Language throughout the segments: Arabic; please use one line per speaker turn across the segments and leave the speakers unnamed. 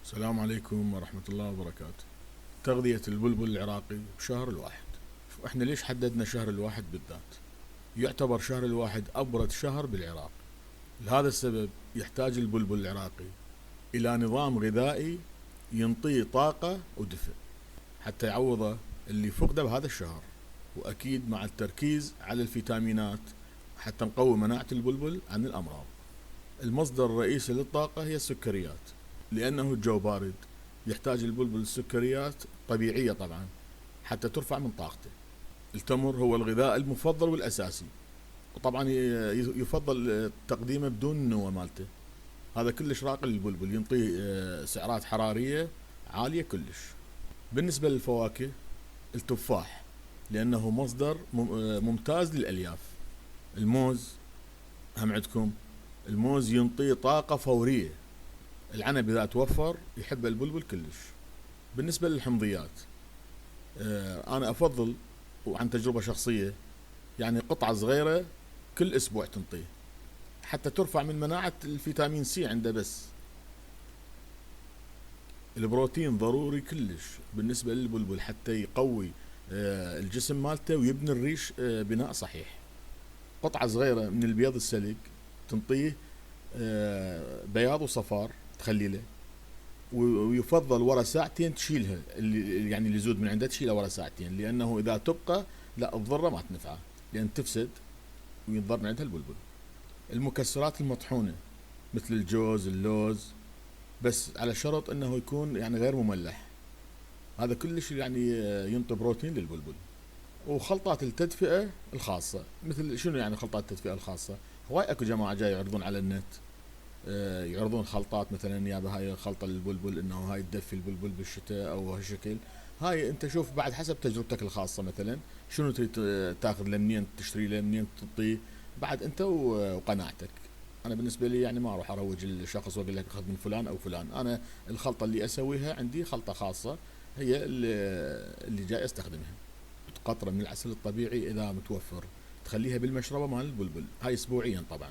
السلام عليكم ورحمة الله وبركاته. تغذية البلبل العراقي بشهر الواحد. احنا ليش حددنا شهر الواحد بالذات؟ يعتبر شهر الواحد أبرد شهر بالعراق. لهذا السبب يحتاج البلبل العراقي إلى نظام غذائي ينطيه طاقة ودفء حتى يعوضه اللي فقده بهذا الشهر، وأكيد مع التركيز على الفيتامينات حتى نقوي مناعة البلبل عن الأمراض. المصدر الرئيسي للطاقة هي السكريات، لأنه الجو بارد يحتاج البلبل السكريات طبيعية طبعا حتى ترفع من طاقته. التمر هو الغذاء المفضل والأساسي، وطبعا يفضل تقديمه بدون النوى مالته. هذا كلش راقي للبلبل، ينطيه سعرات حرارية عالية كلش. بالنسبة للفواكه، التفاح لأنه مصدر ممتاز للألياف. الموز هم عندكم، الموز ينطيه طاقة فورية. العنب إذا توفر يحب البلبل كلش. بالنسبة للحمضيات، أنا أفضل وعن تجربة شخصية يعني قطعة صغيرة كل أسبوع تنطيه حتى ترفع من مناعة الفيتامين سي عنده. بس البروتين ضروري كلش بالنسبة للبلبل حتى يقوي الجسم مالته ويبني الريش بناء صحيح. قطعة صغيرة من البيض السلق تنطيه بياض وصفار تخليله، ويفضل ورا ساعتين تشيلها، اللي يعني اللي زود من عندها تشيلها ورا ساعتين، لانه اذا تبقى لا تضره ما تنفعه لان تفسد وينضر من عندها البلبل. المكسرات المطحونة مثل الجوز اللوز، بس على شرط انه يكون يعني غير مملح، هذا كلش يعني ينطي بروتين للبلبل. وخلطات التدفئة الخاصة، مثل شنو يعني خلطات التدفئة الخاصة؟ هواي اكو جماعة جاي يعرضون على النت، يعرضون خلطات مثلا يابا هاي خلطة للبلبل انه هاي تدفي البلبل بالشتاء او هالشكل. هاي انت شوف بعد حسب تجربتك الخاصة، مثلا شنو تريد تاخذ لمنين تشتري لمنين تعطيه، بعد انت وقناعتك. انا بالنسبة لي يعني ما اروح اروج الشخص واقول لك اخذ من فلان او فلان، انا الخلطة اللي اسويها عندي خلطة خاصة هي اللي جاي استخدمها. قطرة من العسل الطبيعي اذا متوفر تخليها بالمشربة مال البلبل، هاي اسبوعيا طبعا،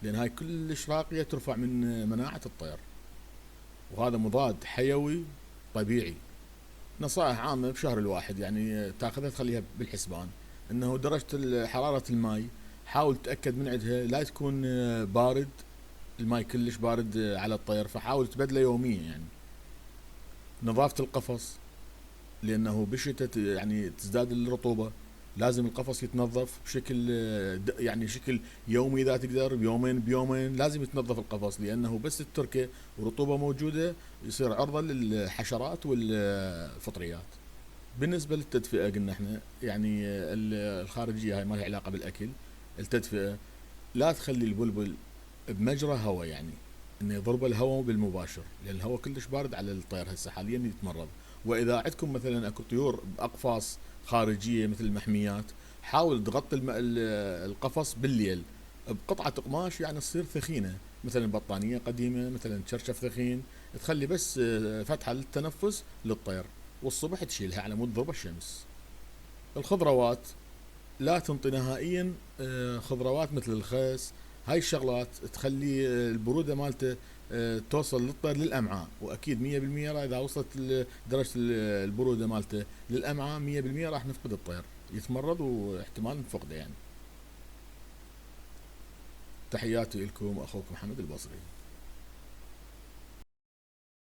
لان هاي كلش راقية ترفع من مناعة الطير، وهذا مضاد حيوي طبيعي. نصائح عامة بشهر الواحد يعني تاخذها تخليها بالحسبان، انه درجة حرارة الماي حاول تتأكد من عندها لا تكون بارد، الماي كلش بارد على الطير، فحاول تبدله يوميا يعني. نظافة القفص لانه بالشتاء يعني تزداد الرطوبة، لازم القفص يتنظف بشكل يعني شكل يومي، اذا تقدر بيومين لازم يتنظف القفص، لانه بس التركه ورطوبه موجوده يصير عرضه للحشرات والفطريات. بالنسبه للتدفئه قلنا احنا يعني الخارجيه هاي ما لها علاقه بالاكل. التدفئه لا تخلي البلبل بمجرى هواء، يعني انه يضرب الهواء بالمباشر، لان الهواء كلش بارد على الطير هسه حاليا يتمرض. واذا عندكم مثلا اكو طيور باقفاص خارجيه مثل المحميات، حاول تغطي القفص بالليل بقطعه قماش يعني تصير ثخينه، مثلا بطانيه قديمه، مثلا شرشف ثخين، تخلي بس فتحه للتنفس للطير، والصبح تشيلها على مود ضرب الشمس. الخضروات لا تنطي نهائيا خضروات مثل الخس، هاي الشغلات تخلي البرودة مالته توصل للطير للأمعاء، وأكيد 100% إذا وصلت درجة البرودة مالته للأمعاء 100% راح نفقد الطير، يتمرض واحتمال نفقده يعني. تحياتي لكم، أخوكم محمد البصري.